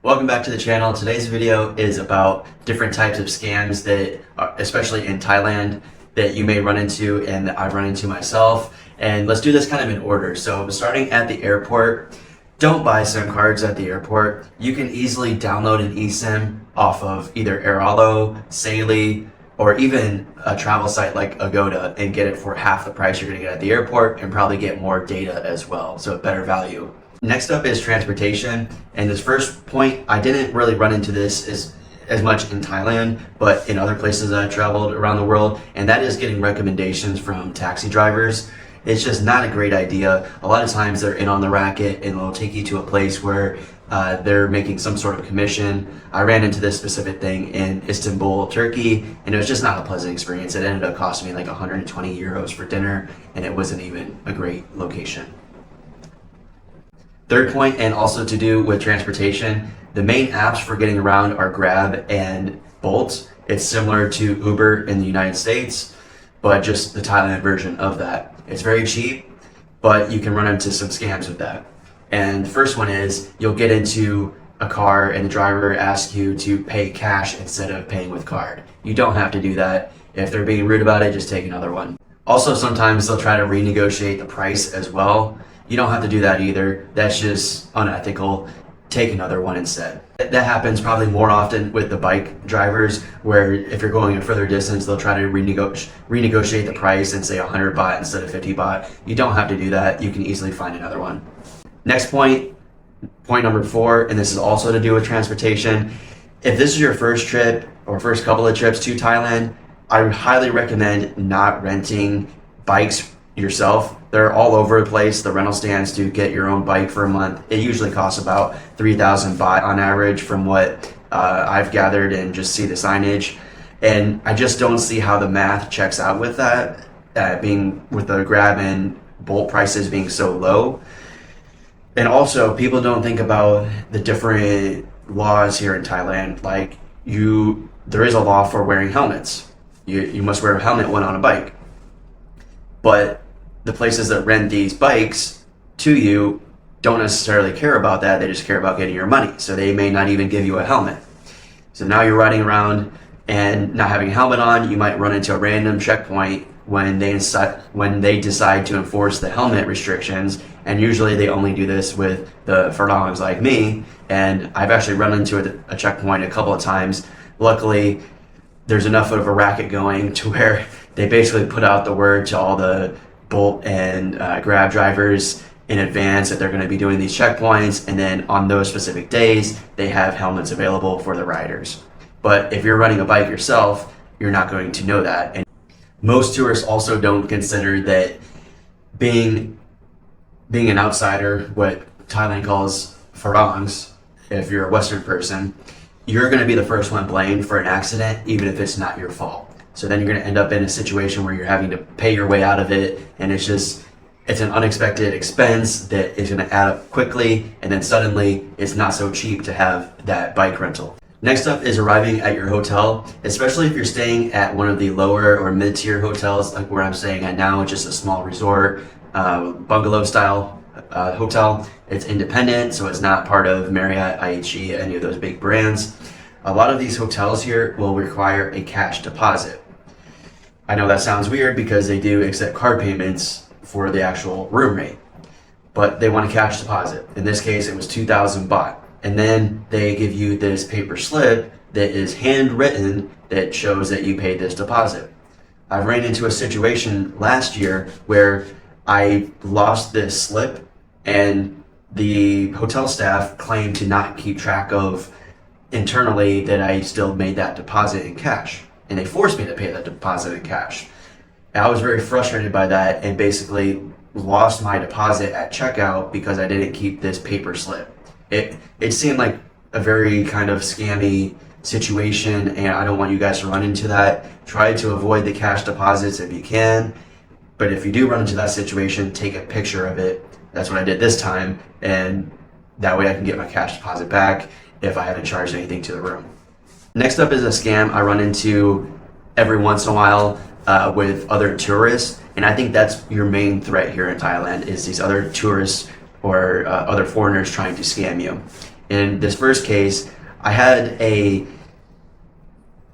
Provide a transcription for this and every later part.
Welcome back to the channel. Today's video is about different types of scams that, especially in Thailand, that you may run into and that I've run into myself. And let's do this kind of in order. So starting at the airport, don't buy SIM cards at the airport. You can easily download an eSIM off of either Airalo, Shady, or even a travel site like Agoda and get it for half the price you're going to get at the airport and probably get more data as well, so a better value. Next up is transportation, and this first point, I didn't really run into this as much in Thailand, but in other places that I've traveled around the world, and that is getting recommendations from taxi drivers. It's just not a great idea. A lot of times they're in on the racket and they'll take you to a place where they're making some sort of commission. I ran into this specific thing in Istanbul, Turkey, and it was just not a pleasant experience. It ended up costing me like 120 euros for dinner, and it wasn't even a great location. Third point, and also to do with transportation, the main apps for getting around are Grab and Bolt. It's similar to Uber in the United States, but just the Thailand version of that. It's very cheap, but you can run into some scams with that. And the first one is you'll get into a car and the driver asks you to pay cash instead of paying with card. You don't have to do that. If they're being rude about it, just take another one. Also, sometimes they'll try to renegotiate the price as well. You don't have to do that either. That's just unethical. Take another one instead. That happens probably more often with the bike drivers, where if you're going a further distance, they'll try to renegotiate the price and say 100 baht instead of 50 baht. You don't have to do that. You can easily find another one. Next point number 4, and this is also to do with transportation. If this is your first trip or first couple of trips to Thailand, I highly recommend not renting bikes yourself. They're all over the place. The rental stands to get your own bike for a month. It usually costs about 3,000 baht on average from what I've gathered and just see the signage. And I just don't see how the math checks out with that, being with the Grab and Bolt prices being so low. And also, people don't think about the different laws here in Thailand. Like, there is a law for wearing helmets. You must wear a helmet when on a bike. But the places that rent these bikes to you don't necessarily care about that. They just care about getting your money. So they may not even give you a helmet. So now you're riding around and not having a helmet on, you might run into a random checkpoint when they decide to enforce the helmet restrictions. And usually they only do this with the furlongs like me. And I've actually run into a checkpoint a couple of times. Luckily, there's enough of a racket going to where they basically put out the word to all the Bolt and Grab drivers in advance that they're going to be doing these checkpoints, and then on those specific days they have helmets available for the riders. But if you're running a bike yourself, you're not going to know that. And most tourists also don't consider that being an outsider, what Thailand calls farangs, if you're a Western person, you're going to be the first one blamed for an accident, even if it's not your fault. So then you're going to end up in a situation where you're having to pay your way out of it, and it's an unexpected expense that is going to add up quickly, and then suddenly it's not so cheap to have that bike rental. Next up is arriving at your hotel, especially if you're staying at one of the lower or mid-tier hotels, like where I'm staying at now, just a small resort, bungalow style hotel. It's independent, so it's not part of Marriott, IHG, any of those big brands. A lot of these hotels here will require a cash deposit. I know that sounds weird because they do accept card payments for the actual room rate, but they want a cash deposit. In this case, it was 2,000 baht. And then they give you this paper slip that is handwritten that shows that you paid this deposit. I ran into a situation last year where I lost this slip, and the hotel staff claimed to not keep track of internally that I still made that deposit in cash. And they forced me to pay that deposit in cash. And I was very frustrated by that and basically lost my deposit at checkout because I didn't keep this paper slip. It seemed like a very kind of scammy situation, and I don't want you guys to run into that. Try to avoid the cash deposits if you can. But if you do run into that situation, take a picture of it. That's what I did this time, and that way I can get my cash deposit back if I haven't charged anything to the room. Next up is a scam I run into every once in a while with other tourists, and I think that's your main threat here in Thailand, is these other tourists or other foreigners trying to scam you. In this first case, I had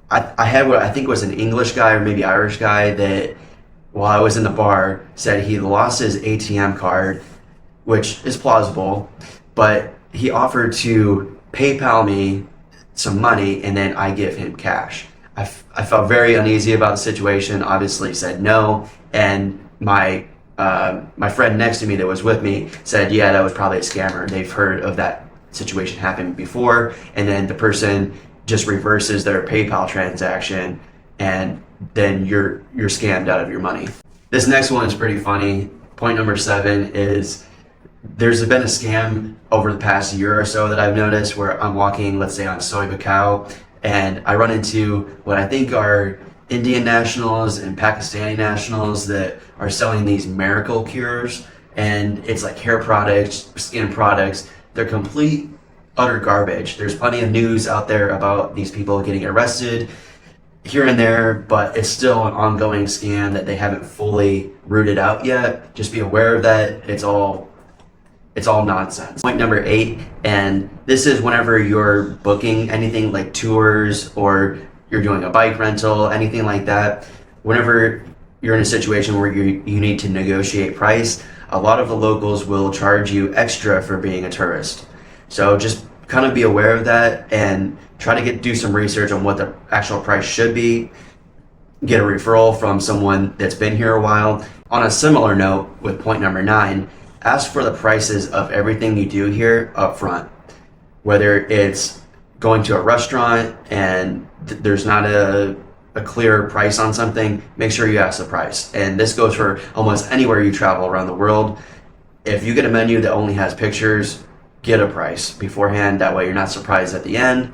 what I think was an English guy or maybe Irish guy that, while I was in the bar, said he lost his ATM card, which is plausible, but he offered to PayPal me some money and then I give him cash. I felt very uneasy about the situation, obviously said no, and my friend next to me that was with me said, yeah, that was probably a scammer. They've heard of that situation happening before, and then the person just reverses their PayPal transaction, and then you're scammed out of your money. This next one is pretty funny. Point number 7 is there's been a scam over the past year or so that I've noticed where I'm walking, let's say on Soy Bukkao, and I run into what I think are Indian nationals and Pakistani nationals that are selling these miracle cures, and it's like hair products, skin products. They're complete, utter garbage. There's plenty of news out there about these people getting arrested here and there, but it's still an ongoing scam that they haven't fully rooted out yet. Just be aware of that. It's all nonsense. Point number 8, and this is whenever you're booking anything like tours or you're doing a bike rental, anything like that, whenever you're in a situation where you need to negotiate price, a lot of the locals will charge you extra for being a tourist. So just kind of be aware of that and try to do some research on what the actual price should be. Get a referral from someone that's been here a while. On a similar note, with point number 9, ask for the prices of everything you do here up front. Whether it's going to a restaurant and there's not a clear price on something, make sure you ask the price. And this goes for almost anywhere you travel around the world. If you get a menu that only has pictures, get a price beforehand. That way you're not surprised at the end,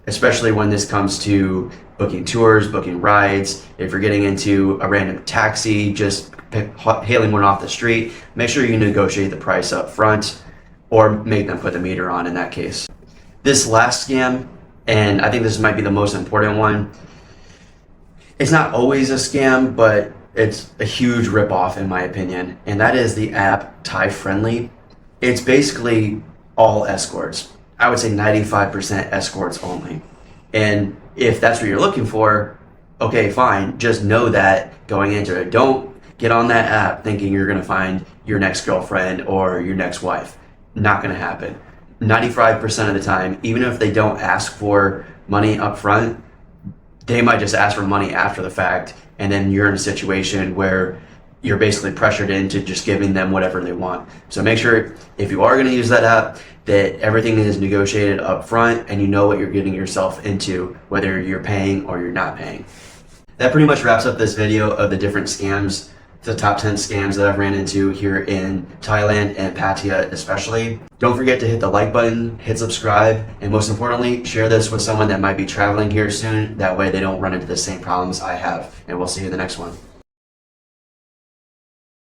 especially when this comes to booking tours, booking rides. If you're getting into a random taxi, just hailing one off the street, make sure you negotiate the price up front or make them put the meter on in that case. This last scam, and I think this might be the most important one, it's not always a scam, but it's a huge ripoff in my opinion, and that is the app ThaiFriendly. It's basically all escorts. I would say 95% escorts only. And if that's what you're looking for, okay, fine. Just know that going into it. Don't get on that app thinking you're gonna find your next girlfriend or your next wife. Not gonna happen. 95% of the time, even if they don't ask for money up front, they might just ask for money after the fact, and then you're in a situation where you're basically pressured into just giving them whatever they want. So make sure, if you are going to use that app, that everything is negotiated up front and you know what you're getting yourself into, whether you're paying or you're not paying. That pretty much wraps up this video of the different scams, the top 10 scams that I've ran into here in Thailand and Pattaya especially. Don't forget to hit the like button, hit subscribe, and most importantly, share this with someone that might be traveling here soon. That way they don't run into the same problems I have. And we'll see you in the next one.